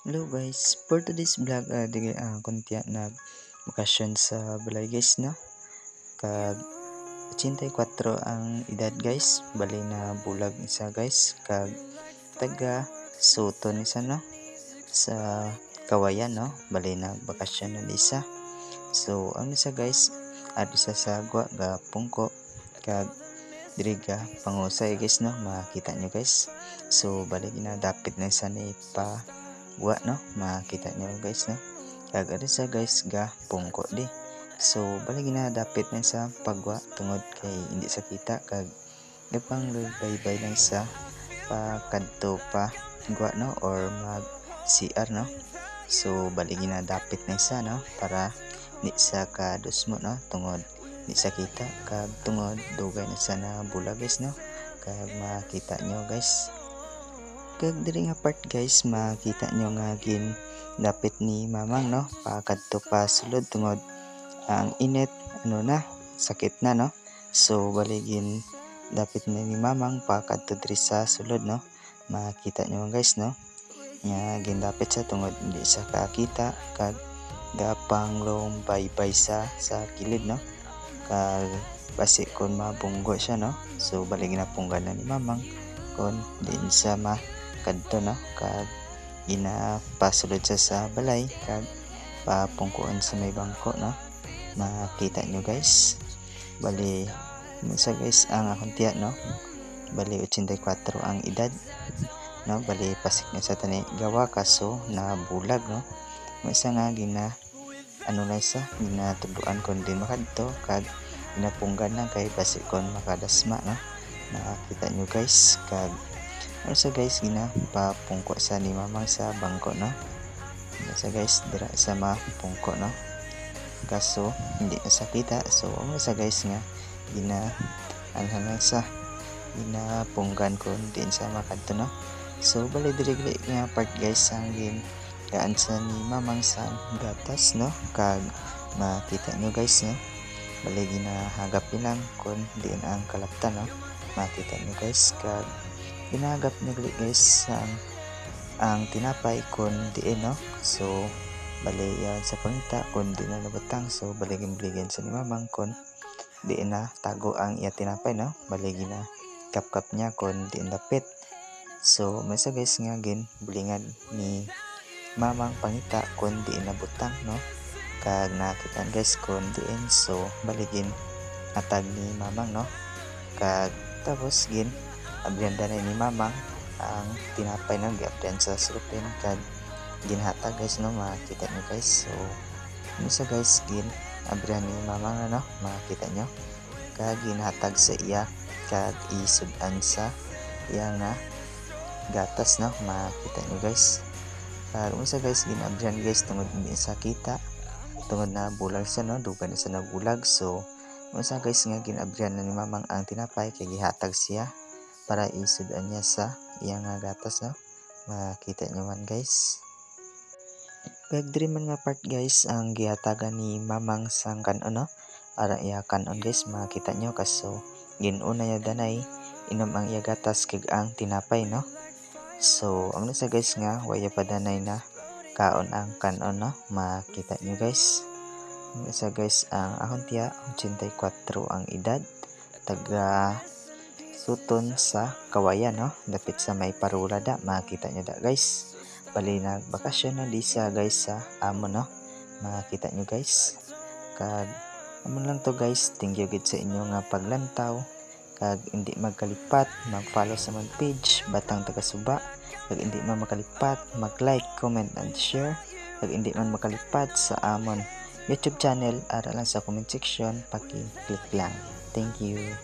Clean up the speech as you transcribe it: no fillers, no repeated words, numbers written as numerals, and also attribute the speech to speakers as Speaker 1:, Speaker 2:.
Speaker 1: Hello guys, for today's vlog dili kuntiya nag bakasyon sa balay guys no. Kag 84 ang edad guys, bali na bulag isa guys kag taga Suton isa no sa Kawayan no, bali na bakasyon na isa. So ang isa guys adto sa sagwa ga pungko kag diri ga pangusay guys no, makita nyo guys. So bali ginadapit na isa ni pa buwa no, makita nyo guys no, kag ada sa guys ga pungko di. So bali ginadapit na sa pagwa tungod kay hindi sa kita kag gapang baybay lang sa pakadto pa gwa no or mag CR no. So bali ginadapit na isa no para di sa kadusmo no tungod di sa kita kag tungod dugay na sa na bulag guys no, kag makita nyo guys. Kag diri nga part guys makita nyo nga gin dapit ni mamang no pakadto pa sulod tungod ang init ano na sakit na no. So bali gin dapit na ni mamang pakadto diri sa sulod no, makita nyo guys no nga gin dapit sa tungod hindi sa kakita kag gapang long baybay sa kilid no, kag basi kon mabunggo siya no. So bali ginapunggan na ni mamang kon din sa kadto no, kag ginapasulod sa balay kag papungkuan sa may bangko no, makita nyo guys. Bali sa guys ang akong tiya no, bali 84 ang edad no, bali pasik na sa tani gawa kaso na bulag no. Isa nga gina ano na isa ginatuduan kon din makadto kag ginapunggan na kay basi kon makadasma no, makita nyo guys. Kag also guys ginapapungko sa ni mamang sa bangko no, sa guys dira sa mapungko no kaso hindi na sa kita. So sa guys nga gina alhan sa ginapunggan kon din sa makadto no. So bali diri nga part guys ang gin gaan sa ni mamang sa gatas no, kag makita nyo guys no, bali ginahagap lang kon diin ang kalaptan no, makita nyo guys. Kag ginagap nyo guys ang tinapay kon diin no. So bali yan sa pangita kon di na nabutang. So bali ginbligan sa ni mamang kon diin na tago ang iya tinapay no, bali gina kapkap niya kon diin dapit. So may sa guys nga gin bulingan ni mamang pangita kon diin nabutang no, kag nakita guys kon diin. So bali gin atag ni mamang no, kag tapos gin abrianda na ni mamang ang tinapay no, giabrian sa sulupin kag ginhatag guys no, makita nyo guys. So sa guys gin abrian ni mamang no, makita nyo kag ginhatag sa iya kag isudan sa iya nga gatas no, makita nyo guys. Kag sa guys ginabrian guys tungod hindi sa kita tungod na bulag siya no, dugan na sa nabulag. So sa guys nga ginabrian na ni mamang ang tinapay kay gihatag siya para isudan niya sa iya nga gatas no, makita nyo man guys. Kag diri man nga part guys ang gihatagan ni mamang sang kanon no, ara iya kanon guys makita nyo kaso ginuna ya danay inom ang iya gatas kag ang tinapay no. So ang nasa guys nga waya pa danay na kaon ang kanon no, makita nyo guys. Sa guys ang akong tiya 84 ang edad, taga Suton sa Kawayan no, dapit sa may Parulada, makita nyo da guys. Bali nagbakasyon na di sa guys sa amon no, makita nyo guys. Kag amon lang to guys, thank you gid sa inyo nga paglantaw kag hindi magkalipat mag-follow sa mga page Batang Taga-Suba, kag hindi man makalipat mag-like, comment and share, kag hindi man makalipat sa amon YouTube channel ara lang sa comment section paki-click lang. Thank you.